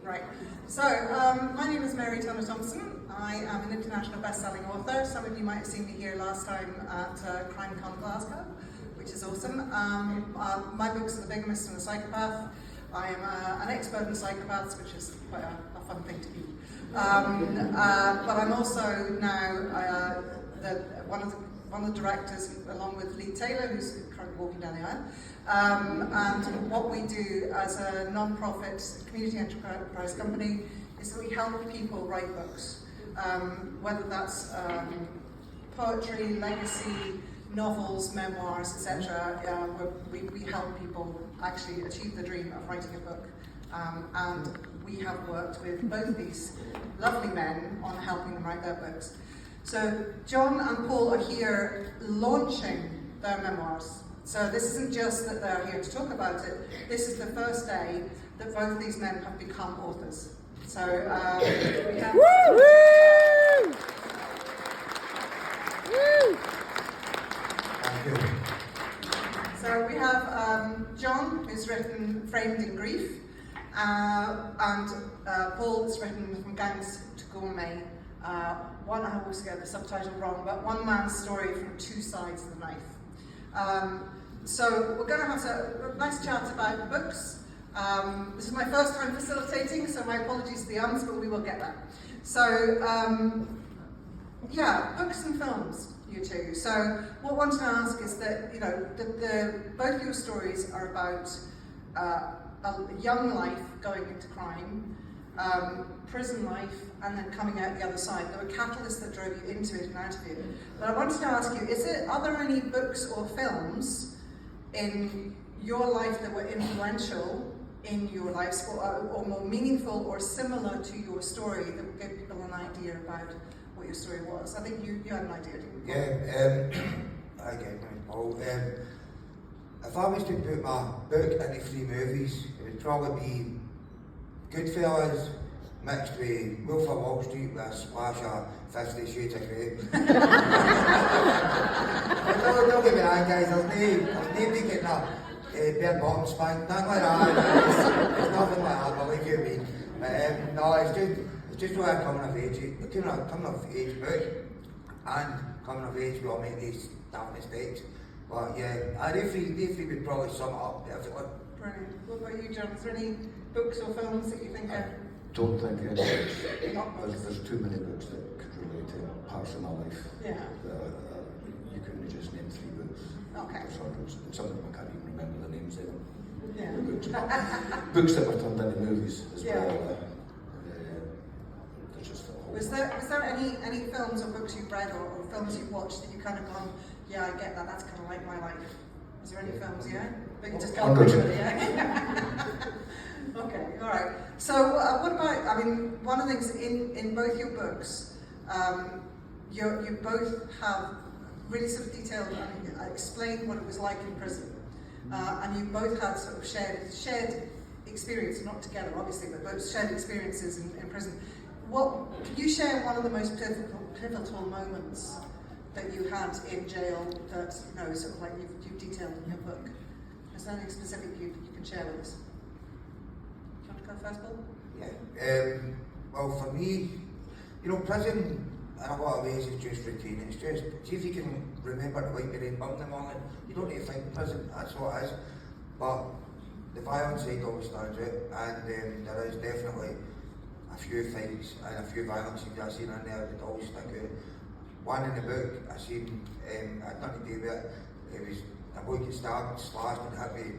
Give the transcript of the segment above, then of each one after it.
Right. So, my name is Mary Turner Thompson. I am an international best-selling author. Some of you might have seen me here last time at CrimeCon Glasgow, which is awesome. My books are The Bigamist and the Psychopath. I am an expert in psychopaths, which is quite a fun thing to be. But I'm also now one of the directors, along with Lee Taylor, who's currently walking down the aisle. And what we do as a non-profit community enterprise company is that we help people write books, whether that's poetry, legacy, novels, memoirs, etc. We help people actually achieve the dream of writing a book. And we have worked with both these lovely men on helping them write their books. So John and Paul are here launching their memoirs. So this isn't just that they're here to talk about it, this is the first day that both these men have become authors. So we have... Woo! Woo! Thank you. So we have John, who's written Framed in Grief, and Paul has written From Gangs to Gourmet. I always get the subtitle wrong, but one man's story from two sides of the knife. So we're going to have a nice chat about the books. This is my first time facilitating, so my apologies to the ums, but we will get there. So, yeah, books and films, you two. So what I wanted to ask is that, you know, both your stories are about a young life going into crime, prison life, and then coming out the other side. There were catalysts that drove you into it and out of it. But I wanted to ask you, are there any books or films in your life that were influential in your lives, or more meaningful or similar to your story, that would give people an idea about what your story was? I think you had an idea, didn't you? Yeah, I get it, Paul. If I was to put my book into 3 movies, it would probably be Goodfellas mixed with Wolf of Wall Street with a splash of 50 Shades of Grey. Don't get me wrong, guys, there's no getting a bare bottom spank, nothing like that. It's nothing like that, but like you mean. But no, it's just why I'm coming of age. Coming of age book, and coming of age we all make these damn mistakes. But yeah, they three would probably sum it up perfectly. Brilliant. What about you, John? Is there any books or films that you think are... Don't think there's too many books that could relate to parts of my life. Yeah. You couldn't just name 3 books. Okay. Some of them I can't even remember the names of them. Yeah. Books that were turned into movies as Yeah. well. There's just a whole Was there any films or books you've read or films you've watched that you kind of gone, yeah, I get that, that's kind of like my life? Is there any films, yeah? But you just can't remember it, yeah? Okay, all right. So what about, I mean, one of the things in both your books, you both have really sort of detailed and explained what it was like in prison. And you both had sort of shared experience, not together obviously, but both shared experiences in prison. Can you share one of the most pivotal moments that you had in jail that, you know, sort of like you've detailed in your book? Is there anything specific you can share with us? Do you want to go first, Paul? Yeah. Well, for me, you know, prison in a lot of ways is just routine. It's just, see if you can remember to wipe your own bum in the morning. You don't need to think prison, that's what it is. But the violence side always stands out, and there is definitely a few fights and a few violent scenes I've seen in there that always stick out. One in the book I seen, had nothing to do with it. It was a boy get stabbed, slashed, and hit me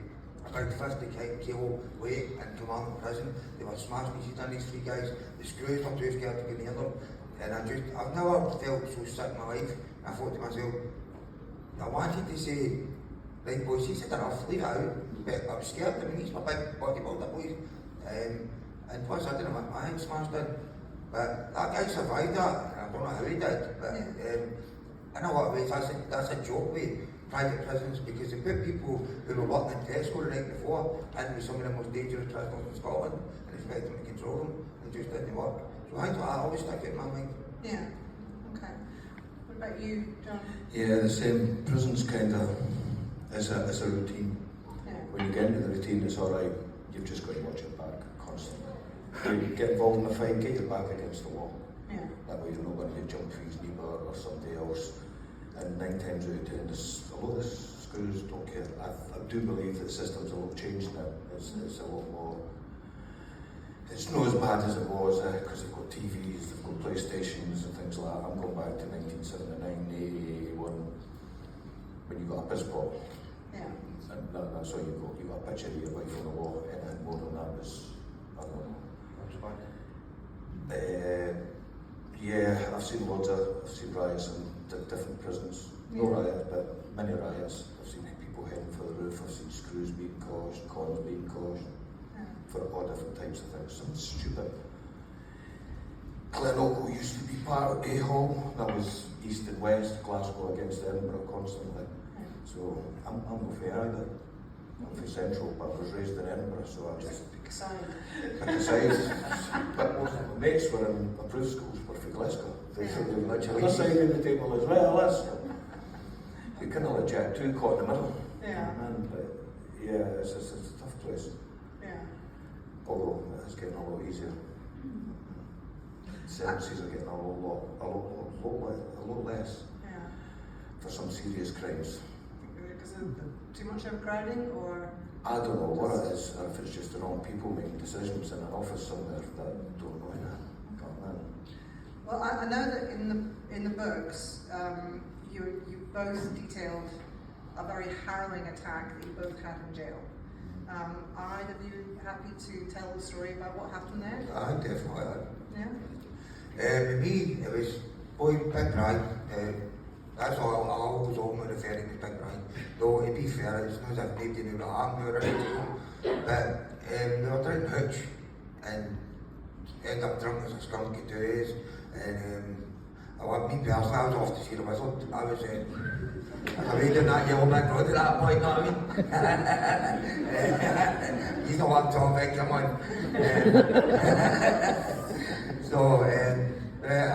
about 50 kilo weight in Kilmarnock prison. They were smashing the shit on these 3 guys. The screws were too scared to go near them. And I've never felt so sick in my life. And I thought to myself, I wanted to say, right boys, he said enough, leave it out. But I was scared. I mean, these were big bodybuilder boys. And plus I didn't have my hand smashed in. But that guy survived that, and I don't know how he did. But in a lot of ways, that's a joke with private prisons, because they put people who were working in Tesco the night before in with some of the most dangerous prisoners in Scotland and expect them to control them, and just didn't work. So I think that always stuck in my mind. Yeah. Okay. What about you, John? Yeah, the same. Prison's kind of is a routine. Yeah. When you get into the routine, it's all right. You've just got to watch it back constantly. You get involved in a fight, get your back against the wall. Yeah. That way you're not going to get jumped for his neighbour or somebody else. And 9 times out of 10, a lot of the screws don't care. I do believe that the system's a little changed now. It's a lot more. It's not as bad as it was because they've got TVs, they've got PlayStations and things like that. I'm going back to 1979, 81, when you got a piss pot. Yeah. And that's all you got. You got a picture of your wife on the wall, and more than that was, I don't know. That's fine. Yeah, I've seen riots in different prisons. No riots, but many riots. I've seen people heading for the roof. I've seen screws being caused, cons being caused. For all different types of things. Some stupid. Glenorchy used to be part of A-Hall. That was east and west, Glasgow against Edinburgh constantly. So I'm no fair either. I'm from Central, but I was raised in Edinburgh, so I just Pick a side. pick a side. But most of my mates were in approved schools, were for Glasgow. They said they were literally this side of the table as well. You kind of legit two caught in the middle. Yeah. But yeah, it's a tough place. Yeah. Although it's getting a lot easier. Sentences are getting a lot less Yeah. for some serious crimes. Because of too much overcrowding, or I don't know what it is, or if it's just the wrong people making decisions in an office somewhere that don't know anything. well, I know that in the books, you both detailed a very harrowing attack that you both had in jail. Are either of you happy to tell the story about what happened there? I definitely. Yeah. With me, it was Big Brian. That's all I always always referring to Big Brian. Though, to be fair, it's not as if nobody knew what happened or anything. But we were drinking hooch and ended up drunk as a skunk at 2 days. And me personally, I was off to see the wizard. I was doing that yellow brick road at that point, you know what I mean? He's the one talking, come on.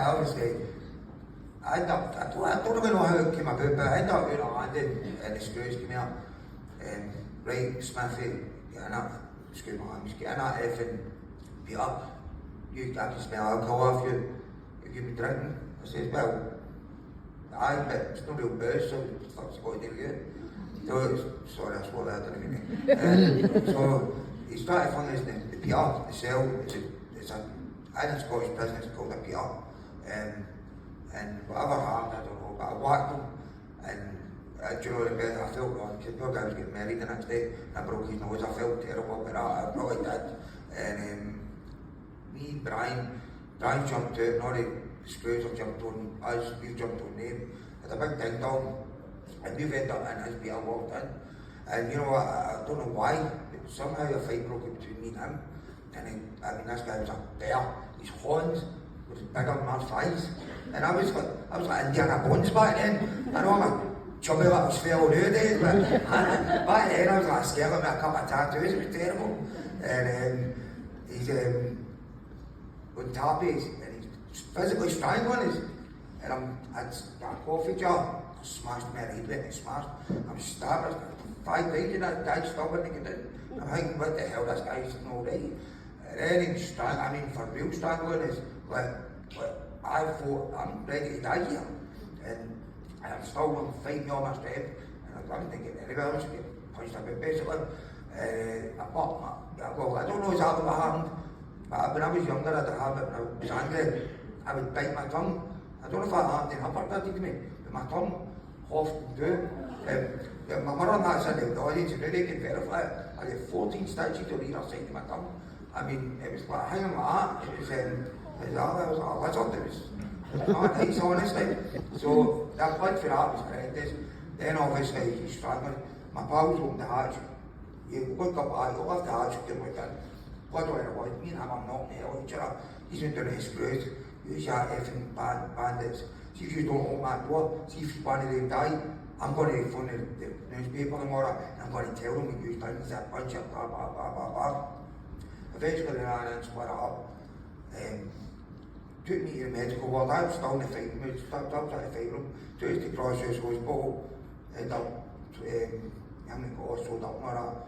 Obviously, I don't even know how it came about, but I ended up, landing and the screws came out. Right, Smithy, getting up, screw my arms, getting that effing beat up. I can smell alcohol off you if you've been drinking. I says, well, aye, but it's no real booze, so what the fuck's it got to do with you? Sorry, I swore that, didn't mean it. So he started telling us the PR, the cell, it's in Scottish prison, it's called a PR. And whatever happened, I don't know, but I whacked him, and do you know the bit, I felt wrong, because poor guy was getting married the next day, and I broke his nose, I felt terrible about that, I probably did. And me, Brian jumped out, and all the screws have jumped on us, we've jumped on them. It's a big ding dong, and we've ended up in his beer walked in. And you know, I don't know why, but somehow a fight broke out between me and him. And this guy was a bear, his horns was bigger than my thighs. And I was like Indiana Bones back then. I know I'm a chubby little spell nowadays, but back then I was like scared of me a couple of tattoos, it was terrible. And he's on top and he's physically strangling us. And I'd got a coffee jar, I smashed my head with it, smashed. I'm stabbed 5 times and I died stubborn to get in. I'm thinking, what the hell, this guy's not right. And then he's for real strangling us, like I thought, I'm ready to die here. And I'm still fighting all my strength, and I didn't think it anywhere else, get punched a bit basically. I don't know exactly what happened, but when I was younger, I'd have it, when I was angry, I would bite my tongue. I don't know if that happened in Upper to me, but my tongue hoffed through. My mother and that's in the audience, and they can verify it. I had 14 stitches on either side of my tongue. I mean, it was like hanging like that. It was a lizard. It was not nice, honestly. So that blood for that was horrendous. Then obviously he's struggling. My pals opened the hatch. You look up at it, you lift the hatch, you look in. Blood all the way. Me and him are knocking the hell out of each other. He's been doing his screws. Use your effing bandits. See if you don't open that door. See if one of them die. I'm going to phone the newspaper tomorrow and I'm going to tell them we used things that bunch of blah blah blah blah blah. Eventually they ran and split it up. Took me to the medical ward. I was still in the fighting mood, still trying to fight them. Took us to Crosshouse Hospital. Ended up, him and got us sold up and all that.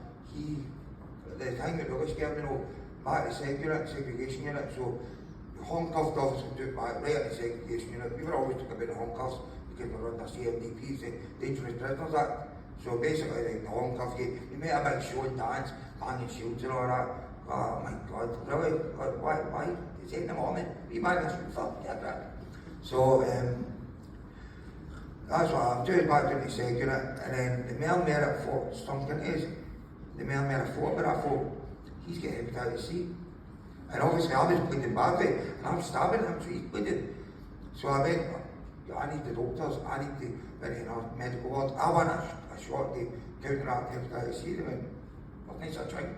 The thing that really scared me though, back to the segregation unit. So the handcuffed officer took back right in the segregation unit. We were always talking about the handcuffs because we were under CMDP, the Dangerous Prisoners Act. So basically, the handcuff you made a big show and dance, banging shields and all that. Oh my God, really? Why? It's 8 in the morning. We banging shields up, yeah, right. So that's what I'm doing back to the seg unit. And then the male mayor at Fort Stumkin is the male mayor at Fort, but I thought he's getting hepatitis C. And obviously I was bleeding badly, and I'm stabbing him, so he's bleeding. So I went, I need the doctors, I need the medical ward. I want a shot to counteract hepatitis C. They went, what nice a drink?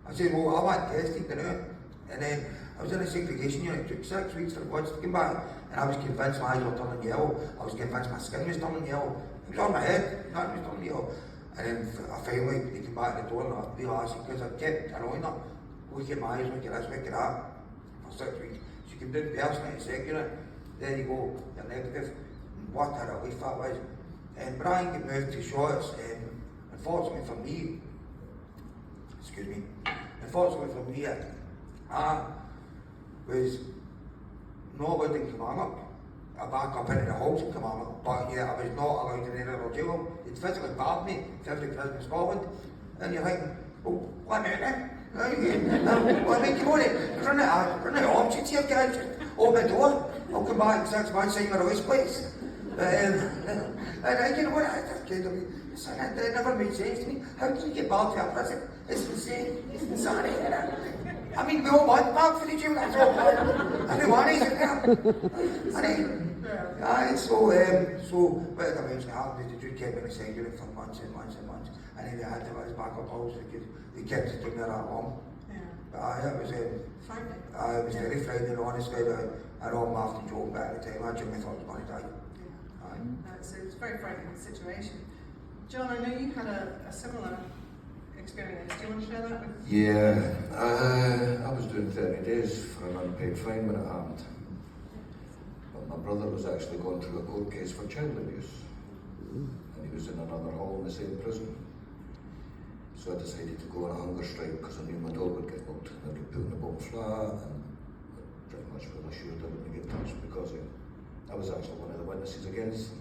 I said, well, I want testing to know. And then I was in a segregation unit, it took 6 weeks for the bloods to come back. And I was convinced my eyes were turning yellow. I was convinced my skin was turning yellow. It was on my head, nothing was turning yellow. And then I finally, they came back to the door and I realised, because I kept annoying her, look at my eyes, look at this, look at that, for 6 weeks. She came down personally and said, there you go, you're negative. And what a relief that was. And Brian got moved to Shorts, and unfortunately for me, I was not allowed in Kilmarnock. I back up into the halls in Kilmarnock, but yeah, I was not allowed in any other jail. It physically barred me to every prison in Scotland. And you're thinking, well, let me in then. Well, I mean, come on, run out of options here, guys. Open the door. I'll come back in 6 months, sign my release, please. And you know what, it never made sense to me. How can you get back to a prison? It's insane. It's insanity. I mean, we all want back for the jail, that's all. I don't want it. So, what eventually happened is the dude kept me in the same unit for months and months and months. And then they had to let us back up house because they kept us doing that long. Yeah. It was very frightening, honestly. I know I'm after joking, but at the time I genuinely thought I was going to die. So it's a very frightening situation. John, I know you had a similar experience. Do you want to share that with? Yeah, I was doing 30 days for an unpaid fine when it happened. But my brother was actually going through a court case for child abuse. And he was in another hall in the same prison. So I decided to go on a hunger strike because I knew my dog would get mugged and I'd be put in a bomb flat, and pretty much well assured I wouldn't get touched because I was actually one of the witnesses against them.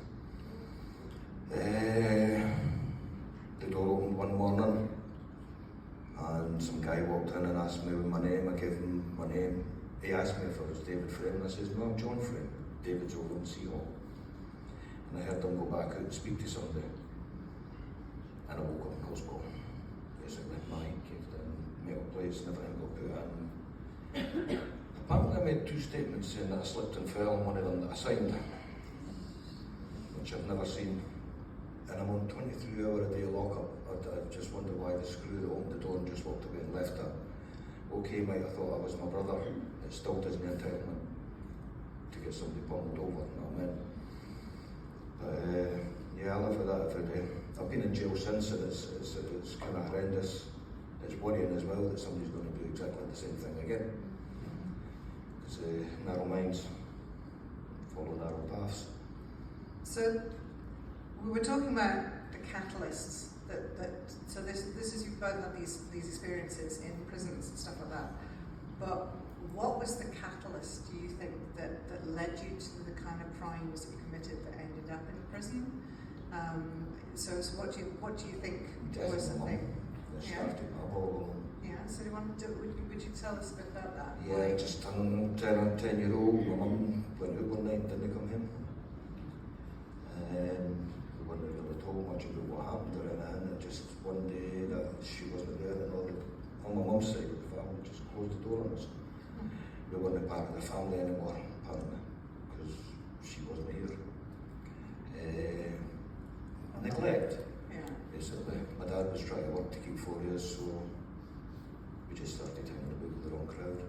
The door opened one morning and some guy walked in and asked me my name. I gave him my name. He asked me if I was David Frame, and I said, no, I'm John Frame. David's over in Seahall. And I heard them go back out and speak to somebody. And I woke up in hospital. Basically, my caved in, metal plates, and everything got put in. Apparently I made 2 statements saying that I slipped and fell, and one of them that I signed, which I've never seen. And I'm on 23-hour-a-day lockup. I just wonder why the screw that opened the door and just walked away and left it. Okay, mate, I thought I was my brother. It still doesn't entitlement to get somebody pummeled over, you know what I mean? But yeah, I live with that every day. I've been in jail since, and it's kind of horrendous. It's worrying as well that somebody's going to do exactly the same thing again. Because narrow minds follow narrow paths. So we were talking about the catalysts so this is, you've both had these experiences in prisons and stuff like that. But what was the catalyst, do you think, that led you to the kind of crimes that you committed that ended up in prison? So what do you think was the thing? Yeah, so would you tell us a bit about that? Yeah, just 10-year-old, my mum went out one night and didn't come home. We weren't really told much about what happened or anything. Just one day that she wasn't there, and on my mum's side of the family just closed the door on us. We weren't part of the family anymore, apparently, because she wasn't here. Neglect, basically. My dad was trying to work to keep 4 years, so we just started hanging about with the wrong crowd.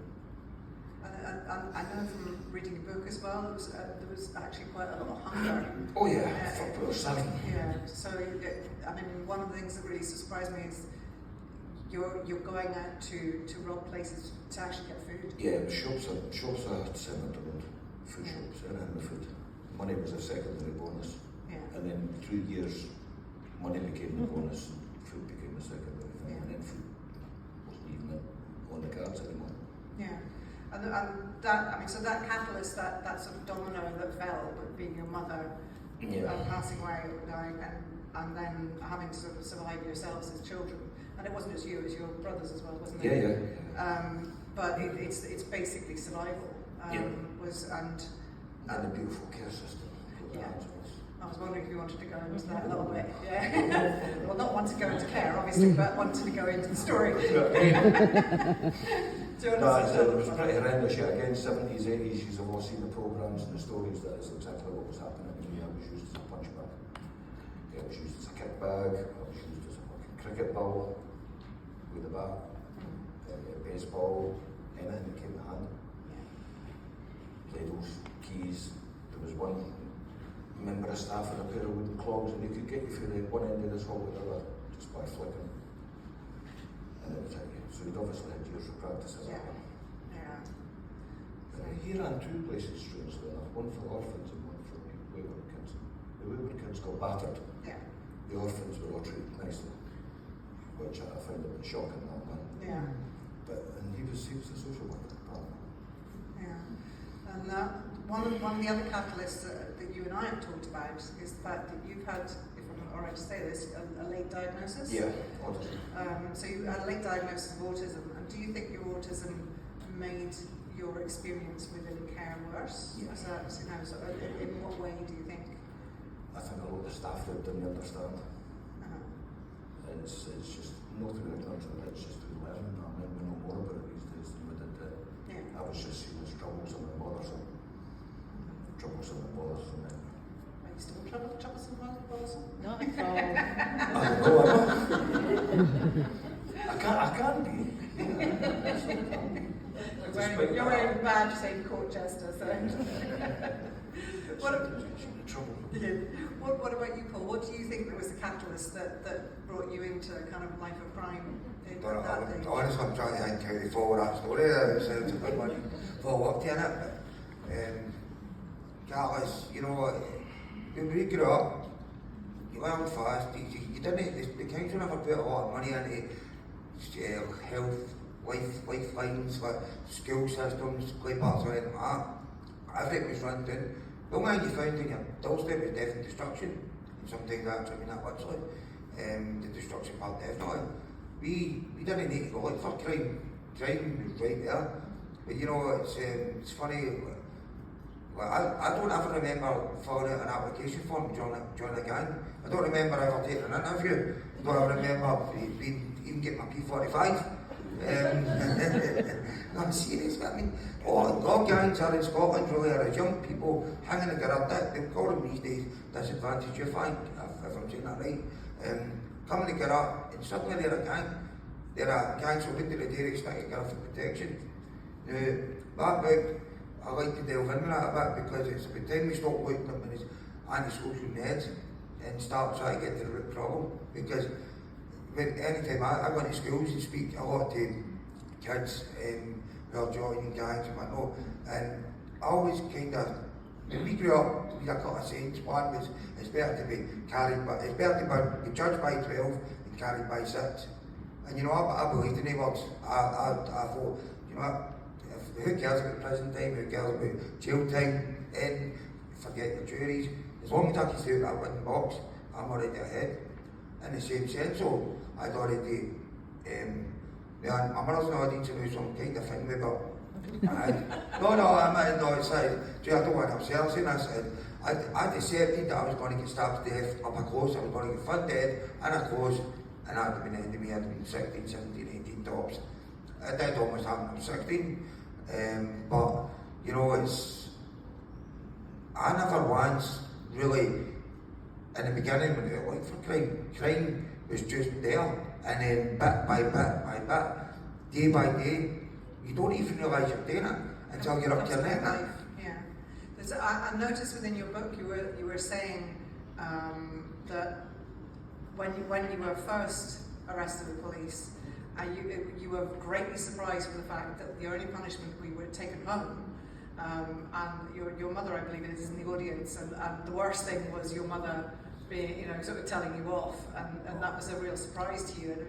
I know from reading your book as well, there was actually quite a lot of hunger. Oh yeah, for starving. Yeah, so I mean, one of the things that really surprised me is you're going out to rob places to actually get food. Yeah, shops are centred around food shops, anything with food. Money was a secondary bonus. And then through years, money became the bonus and food became the secondary thing. And then food wasn't even on the cards anymore. Yeah, and that, I mean, so that catalyst, that sort of domino that fell, with being your mother passing away or dying, and then having to sort of survive yourselves as children. And it wasn't just you, it was your brothers as well, wasn't it? Yeah. But it's basically survival. And a beautiful care system. Yeah. I was wondering if you wanted to go into that a little bit. Yeah. Well, not want to go into care, obviously, but wanted to go into the story. No, it was pretty horrendous. Yeah, again, 70s, 80s, you've all seen the programmes and the stories. That is exactly what was happening to me. I was used as a punch bag. I was used as a kick bag. I was used as a fucking cricket ball with a bat, baseball, anything that came to hand. Ladles, keys. There was one member of staff with a pair of wooden clogs, and he could get you through the one end of this hall to the other just by flicking. And it was like, so he'd obviously had years of practice as that one. And he ran two places, strangely enough, one for orphans and one for wayward kids. The wayward kids got battered. Yeah. The orphans were all treated nicely, which I found a bit shocking, that one. Yeah. And he was a social worker, apparently. Yeah. And one of the other catalysts that you and I have talked about is the fact that you've had, if I'm alright to say this, a late diagnosis. Yeah, autism. So you had a late diagnosis of autism, and do you think your autism made your experience within care worse? Yeah. So, in what way do you think? I think a lot of the staff there didn't understand. It's just nothing in terms of it's just through learning. I mean, we know more about it these days than we did then. Yeah. I was just seen as troublesome and bothersome. Troublesome and bothersome. Are you still troublesome and bothersome? Not at all. I don't know, I can't be. You're wearing a badge saying court jester, so. What about you, Paul? What do you think was the catalyst that brought you into kind of life of crime? Honestly, I'm trying to think how they follow that story. It sounds a good one. Follow up to it. But, Carlos, you know, when we grew up, you learned fast. You didn't. The council never put a lot of money into health, lifelines, like school systems, play parts or anything like that. Everything was run down. The only thing you found in your doorstep was death and destruction. And sometimes that's, I mean, that literally. The destruction part, definitely. We didn't need to go look for crime. Crime was right there. But you know, it's funny. Well, I don't ever remember filling out an application form to join a gang. I don't remember ever taking an interview. I don't ever remember even getting my P45. No, I'm serious. I mean, all gangs are in Scotland really are as young people hanging together. They call them these days disadvantaged youth, if I'm saying that right. Coming together, and suddenly they're a gang. They're a gang, so into the day expect together for protection. Now, that bit, I like to delve into that a bit because it's about time we stop looking at them as antisocial neds and start trying to get to the root problem. Because anytime I go into schools and speak a lot to kids who are joining gangs and whatnot, and I always kind of, when we grew up, we had a couple of sayings. One was, it's better to be judged by 12 and carried by 6. And you know, I believed in these words. I thought, you know what, who cares about prison time, who cares about jail time, and forget the juries. As long as I can stay in that wooden box, I'm already ahead. In the same sense, so I'd already, my mother's an audience to do some kind of thing with her. It's like, I don't want to upset saying this. I decided that I was going to get stabbed to death up close, I was going to get found dead, and I close, and that would have been the end of me. I'd been 16, 17, 18 tops. It did almost happen when I was 16. But, you know, I never once really, in the beginning when it looked for crime was just there, and then bit by bit, day by day, you don't even realise you're doing it until you're up to your neck. Yeah. I noticed within your book you were saying that when you were first arrested with police, you were greatly surprised with the fact that the only punishment we were taken home, and your mother, I believe, is in the audience, and the worst thing was your mother being, sort of telling you off, and that was a real surprise to you.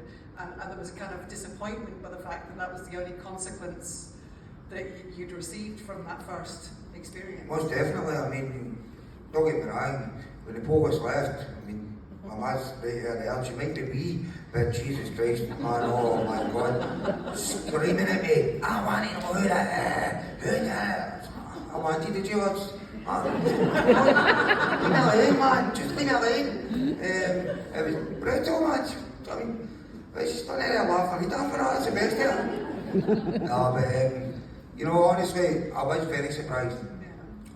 and there was a kind of disappointment by the fact that that was the only consequence that you'd received from that first experience. Most definitely. I mean, don't get me wrong, when the Pope was left, I mean, my ma's right there, and she might be wee, but Jesus Christ, man, oh my God, screaming at me, I want to know who that, I wanted the George. Leave me alone, man, just leave me alone. It was brutal, man. I mean, I was just standing there laughing, he done for that, it's the best there. No, but, you know, honestly, I was very surprised.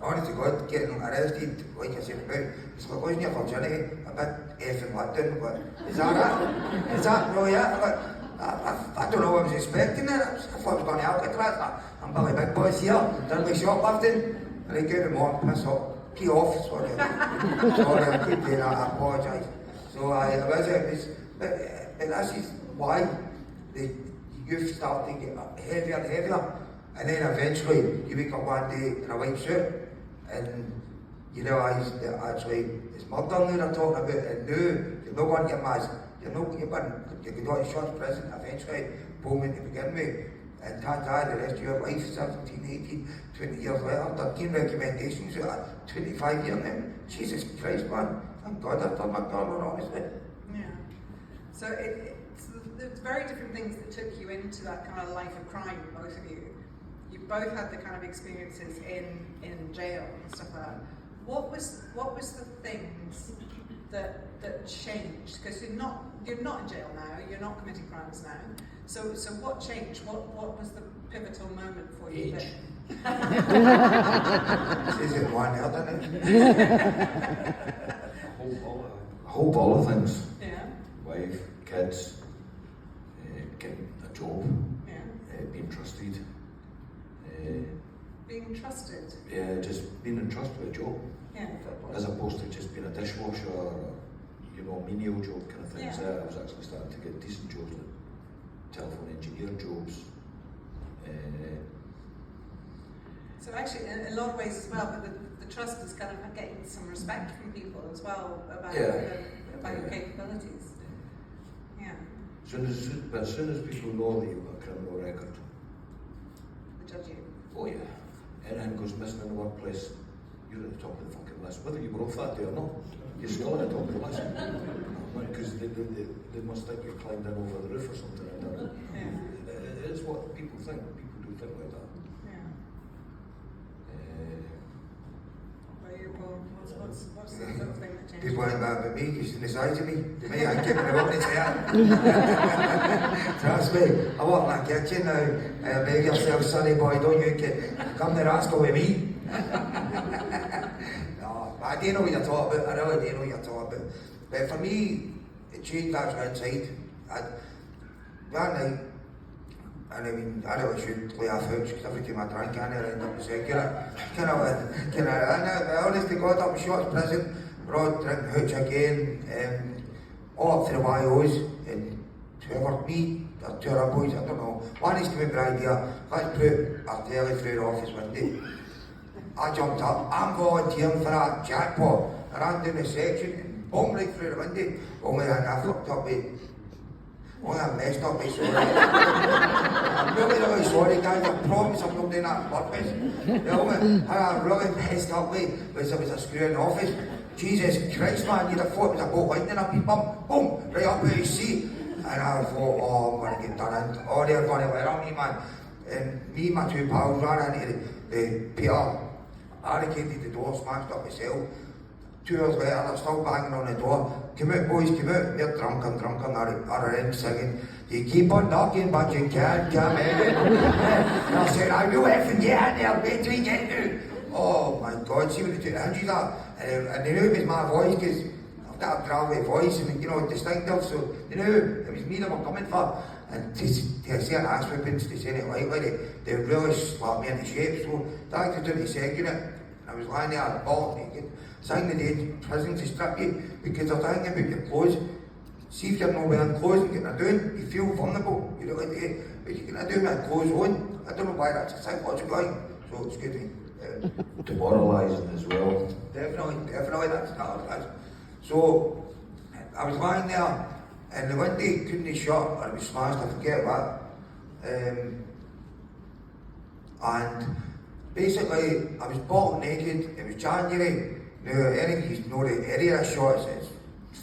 Honest to God, getting arrested, like I said about, it's like losing your virginity, a bit effing London, but is that really it? I don't know what I was expecting there. I thought I was going to Alcatraz. I'm Billy Big Boys here, done my shoplifting, and I gave him on, piss off, pee off, sorry. Sorry, I keep doing that, I apologise. So it was, but this is why the youth start to get heavier and heavier. And then eventually you wake up one day in a white suit and you realise that actually it's murder now they're talking about, and now you're not going to get mad, you're going to short prison eventually, Pullman to begin with, and the rest of your life, 17, 18, 20 years later, 13 recommendations out of 25 years now. Jesus Christ, man, thank God I've done my corner, honestly. Yeah. So there's very different things that took you into that kind of life of crime, both of you. You both had the kind of experiences in jail and stuff like that. What was the things that changed? Because you're not in jail now. You're not committing crimes now. So what changed? What was the pivotal moment for you? Age. Says it one now, doesn't it? A whole ball of things. Yeah. Wife, kids, getting a job, Yeah. being trusted. Being trusted. Yeah, just being entrusted with a job, Yeah. as opposed to just being a dishwasher or, you know, menial job kind of things. Yeah. There, I was actually starting to get decent jobs, like telephone engineer jobs. So actually, in a lot of ways as well, but the trust is kind of getting some respect from people as well about your capabilities. Yeah. But as soon as people know that you've got a criminal record, The judge you. oh yeah, anything goes missing in the workplace, you're at the top of the fucking list. Whether you were off that day or not, you're still at the top of the list. Because they must think you've climbed in over the roof or something. Yeah. It is what people think. People do think like that. Yeah. Well, you, Paul, what's the sort of thing that changed? People ain't that about me, you've seen the size of me. Me, I'm giving it up, it's here. Trust me, I walk in my kitchen now, make yourself sonny boy, don't you come to rascal with me. No, I do know what you're talking about, I really do know what you're talking about. But for me, it changed actually inside. That night, and I mean, I really should play off hooch because every time I drank, I end up saying, and I honestly got up in Shorts prison, brought drinking hooch again, all up to the YOs, and whoever, me, or two other boys, I don't know, one is coming with the idea, let's put our telly through the office window. I jumped up, I'm volunteering for that jackpot. I ran down the section and boom right through the window. Only I fucked up with, only I messed up with, sorry. I'm really sorry guys, I promise I'm not doing that on purpose. The only I really messed up with was there was a screw in the office. Jesus Christ man, you'd have thought it was a boat lightning up, bump, boom, right up where you see. And I thought, oh, I'm going to get done in. Oh, they're going to let on me man. And me and my two pals ran into the PR. Barricaded the door, smashed up the cell. 2 hours later, they're still banging on the door. Come out, boys, come out. They're drunk and are in singing. You keep on knocking, but you can't come in. And I said, I will effing get in there, wait till we get out. Oh my God, see what they do to Andrew that. And they knew it was my voice, because I've got a gravelly voice and, you know, distinctive, so they knew it was me they were coming for. And to say an ass whippings, to say it lightly, they really slapped me into shape. So I was doing the second unit, and I was lying there, ball naked, saying the day in prison to strip you, because they're thinking about your clothes. See if you're not wearing clothes and getting a doing, you feel vulnerable, you know what I mean? But you're getting a doing with clothes on. I don't know why that's a psychological thing, so it's good. Demoralising as well. Definitely, that's. So I was lying there, and the window couldn't shut, or it was smashed, I forget what. And basically, I was bottom naked, it was January. Now, any you know the area I shot, it's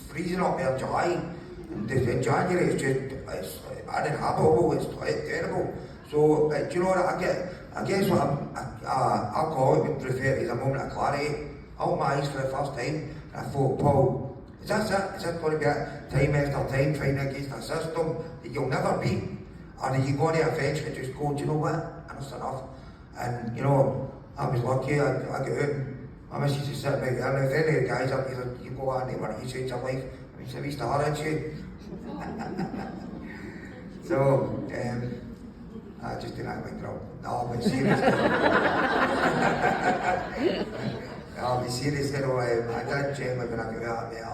freezing up there in July. And in January, it's uninhabitable, it's terrible. So, do you know what I guess what alcoholic would refer to as a moment of clarity. I opened my eyes for the first time, and I thought, Paul, is this it? Is this going to be it? Time after time, fighting against a system that you'll never beat? Or are you going to eventually just go, do you know what? Enough's enough. And, you know, I was lucky, I got out. My missus is sitting right there. Now, if any of the guys up here, you go on, they want to change your life. I mean, it's a start, aren't you? So, I just didn't act like girl. No, but seriously. No, but seriously, though, I did genuinely when I got out there.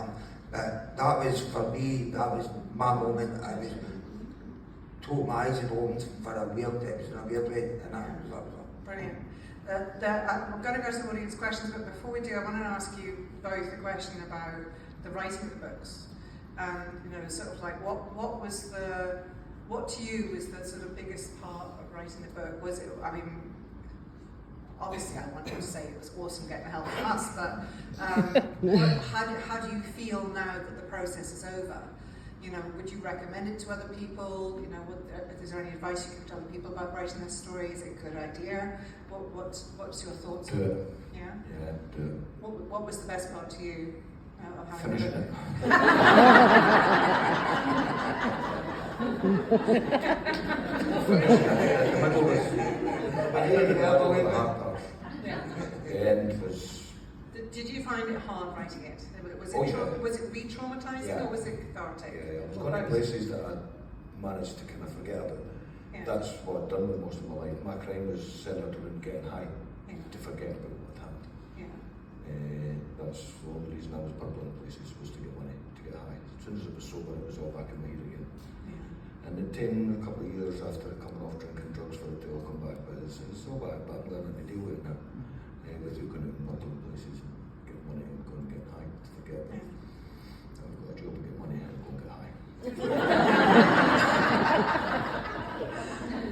But that was, for me, that was my moment. I was told my eyes had opened for a weird, it was in a weird way, and that was Brilliant. I'm going to go to the audience questions, but before we do, I want to ask you both a question about the writing of the books. You know, sort of like what to you was the sort of biggest part of writing the book? Was it, I mean, obviously I want to say it was awesome getting the help from us, but how do you feel now that the process is over? You know, would you recommend it to other people? You know, is there any advice you give to other people about writing this story? Is it a good idea? What's your thoughts? Do it. Yeah? Yeah, do it. What was the best part to you of having Finishing it? The middle was, I think the middle was the hard part. Yeah. The end was, Did you find it hard writing it? Oh, yeah. Was it re-traumatizing Yeah. or was it cathartic? yeah, I was going to places that I managed to kind of forget about. Yeah. That's what I'd done with most of my life. My crime was centred around getting high, Yeah. to forget about what happened. Yeah. That's the only reason I was burbling places, was to get money, to get high. As soon as I was sober, it was all back in my head again. Yeah. And it took a couple of years after coming off drinking drugs for it to all come back, but it's all back, but I'm learning to deal with it now. Without going out and burbling places, get money and go and get high, to forget about it. I've got a job to get money and go and get high.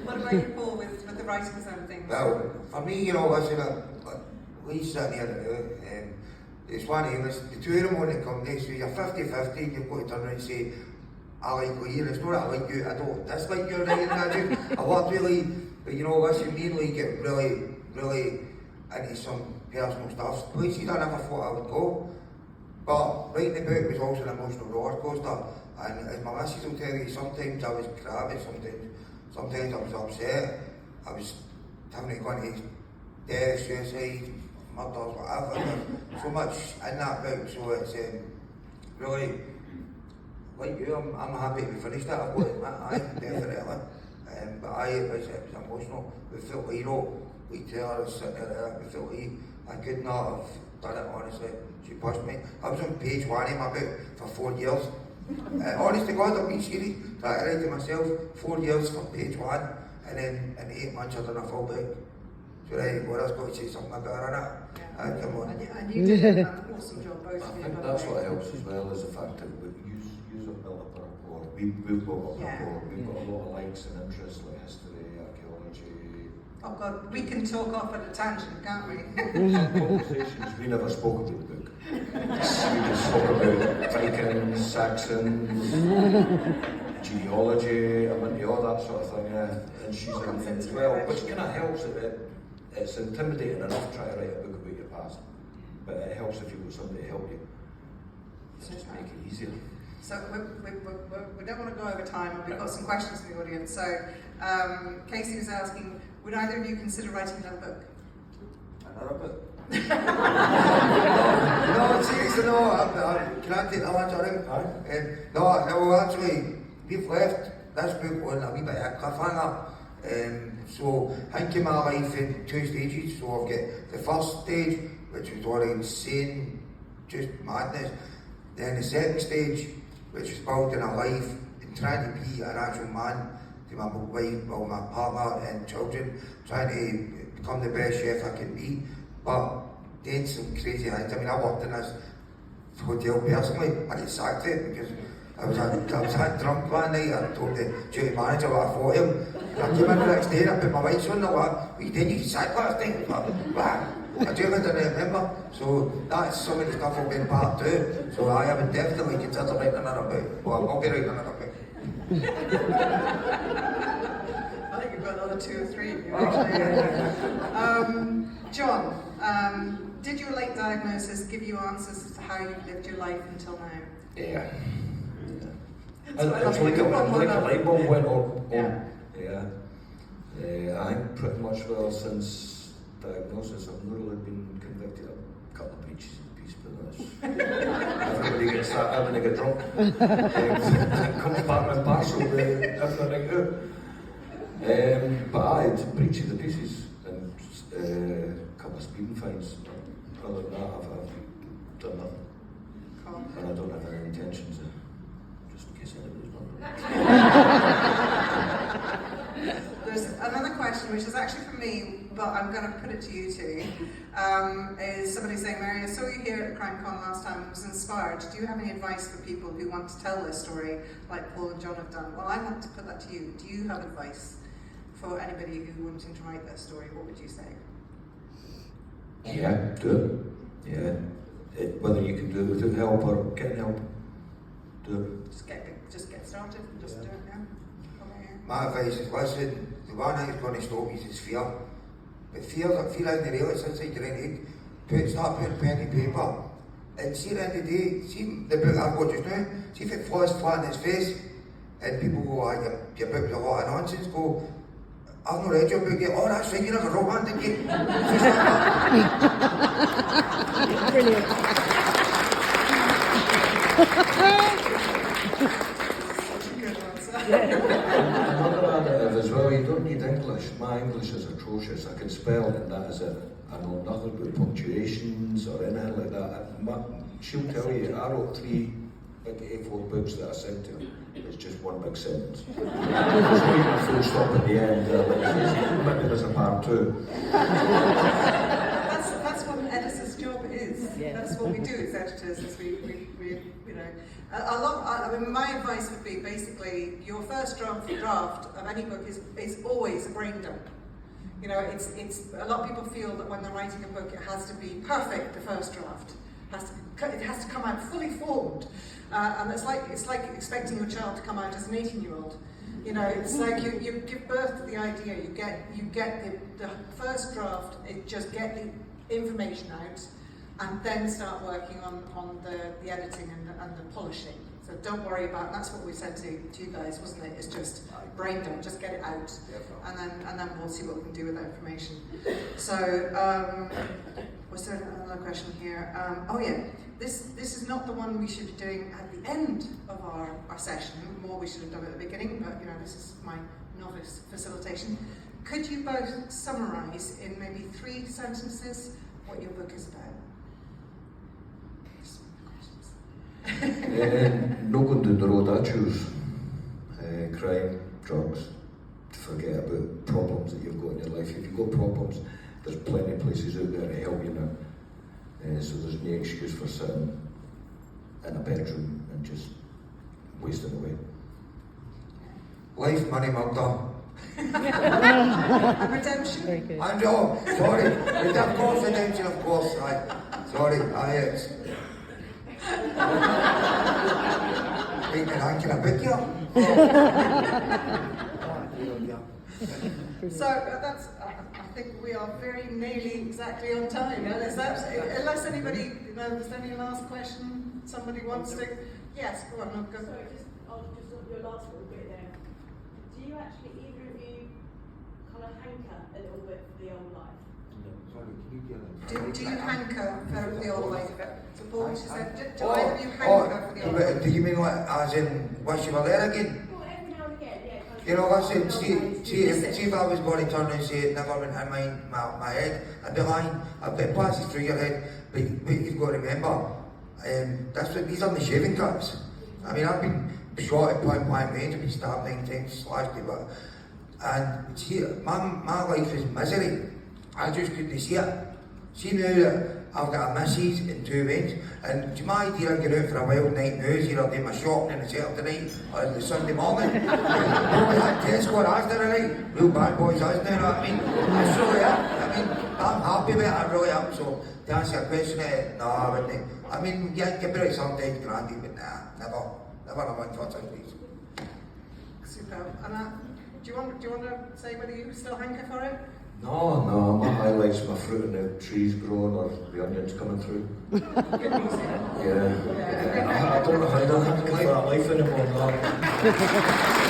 What about you, Paul, with the writing side of things? Well, for me, you know, listen, we sitting here now, it's one of them, the two of them want to come next week, you're 50-50, you've got to turn around and say, I like what you're, it's not that I like you, I don't dislike your writing, I do, I love really, but you know, listen, me and Lee get really into some personal stuff, places I never thought I would go, but writing the book was also an emotional roller coaster, and as my missus will tell you, sometimes I was crabby, sometimes I was upset, I was having to go into death, suicide, murders, whatever. There's so much in that book, so it's really, like you, I'm happy to be finished it. I've got to admit, I definitely. But it was emotional. We felt like, you know, we tell her sitting there, we felt like I could not have done it, honestly. She pushed me. I was on page 1 of my book for 4 years. Honest to God, I'm being serious. Trying to write to myself, 4 years for page 1, and then in 8 months I've done a full book. So there you go, that's got to say something about it, innit? Come on. And you did an awesome job, both I of you. think by the that's way. what helps as well, is the fact that we use a built up a rapport. We've built up a rapport. We've got a lot of likes and interests, like history, archaeology. Oh God, we can talk off at a tangent, can't we? Conversations. We never spoke about the book. We just spoke about Vikings, Saxons, genealogy, I'm into all that sort of thing, yeah. And she's into it as well, which kind of helps it. It's intimidating enough trying to write a book about your past, but it helps if you've got somebody to help you. Just make it easier. So we don't want to go over time, and we've got some questions from the audience. So Casey was asking, would either of you consider writing another book? Another book? No, seriously, no. Can I take that one, sorry? No, actually, we've left this book on a wee bit of a cliffhanger. So I think of my life in 2 stages. So I've got the first stage, which was all insane, just madness. Then the second stage, which was building a life and trying to be an actual man to my wife, well, my partner and children, trying to become the best chef I can be. But did some crazy things. I mean, I worked in this hotel personally. I get sacked it because I was that drunk one night. I told the duty manager what I thought of him. I came in the next day and I put my lights on. What you did? You sacked last night? I didn't remember. So that's some of the stuff I've been part two. So I would definitely consider writing another book. Well, I'll be writing another book. I think you've got another 2 or 3 of you, actually. John, did your late diagnosis give you answers as to how you've lived your life until now? Yeah. So I It's think like a light bulb went on. Yeah. Yeah. I think pretty much well since diagnosis I've not really been convicted of a couple of breaches of the peace, but that's everybody gets that having to get drunk. Comes back and parcel everything out. But I had breach of the pieces and a couple of speeding fines. Other than that I've done nothing. Cool. And I don't have any intentions of, just in case anybody's wondering. There's another question, which is actually for me, but I'm going to put it to you two. Is somebody saying, Mary, I saw you here at CrimeCon last time and was inspired. Do you have any advice for people who want to tell their story like Paul and John have done? Well, I want to put that to you. Do you have advice for anybody who wanting to write their story? What would you say? Yeah, do it. Yeah. Whether you can do it without help or getting help, do it. Just get started and just do it, yeah? Okay. My advice is listen, the one thing that's going to stop you is fear. But fear isn't the real, it's inside your own head. Start putting pen and paper. And see at the end of the day, see the book I've got just now, see if it flies flat in its face and people go, your book's a lot of nonsense, go, I've not read your book yet. Oh, that's right, you're a romantic kid. Brilliant. Such a good answer. Another additive as well, you don't need English. My English is atrocious. I can spell and that is it. I know nothing about punctuations or anything like that. She'll tell you, I wrote 3 big A4 books that I sent to her. It's just one big sentence. There's not even a full stop at the end. Maybe there's a part 2. That's what an editor's job is. Yeah. That's what we do as editors. Is we you know, I mean, my advice would be basically your first draft of any book is always a brain dump. You know, it's a lot of people feel that when they're writing a book, it has to be perfect. The first draft it has to come out fully formed, and it's like expecting your child to come out as an 18-year-old. You know, it's like you give birth to the idea. You get the first draft. It just get the information out, and then start working on the editing and the polishing. So don't worry about. That's what we said to you guys, wasn't it? It's just brain dump. Just get it out, and then we'll see what we can do with that information. So. Was there another question here? Oh yeah, this is not the one we should be doing at the end of our session. More we should have done at the beginning, but you know, this is my novice facilitation. Could you both summarise in maybe 3 sentences what your book is about? No going down the road I choose. Crime, drugs, forget about problems that you've got in your life. If you've got problems, there's plenty of places out there to help you now. So there's no excuse for sitting in a bedroom and just wasting away. Life, money, murder. And redemption? Very good. And sorry, of course, redemption, of course, sorry, it's... Wait, can I pick you up? So that's. I think we are very nearly exactly on time. Is that? Unless anybody, there's any last question somebody wants to. Yes, go on. Go. Sorry, just on your last little bit there. Do you actually either of you kind of hanker a little bit for the old life? Sorry, can you Do you hanker for the old life? So Paul, she said, do Oh, either of you hanker for the old life? do you mean like, as in, wish you were there again? Well, every now and again, yeah. Kind of You know, listen, see if I was going to turn and say it never went in my head, I'd be lying. It passes through your head, but you've got to remember, these are my shaving cuts. I mean, I've been shot at point blank range, I've been stabbed 9 times, slashed it, and see, my life is misery. I just couldn't see it. See now that I've got a missus and 2 weeks, and do my idea of going out for a wild night now is either doing my shopping on the Saturday night or on the Sunday morning. Nobody had Tesco or Asda night. Real bad boys, us now, you know what I mean? That's really it. I mean, I'm happy with it, I really am. So, to answer your question, no, I wouldn't. I mean, yeah, give it sometimes, grandy, but nah, never a one for please. Superb. And do you want to say whether you still hanker for it? No, my highlight's my fruit and the trees growing or the onions coming through. Good music. Yeah. I don't know how to hanker for that life anymore. No.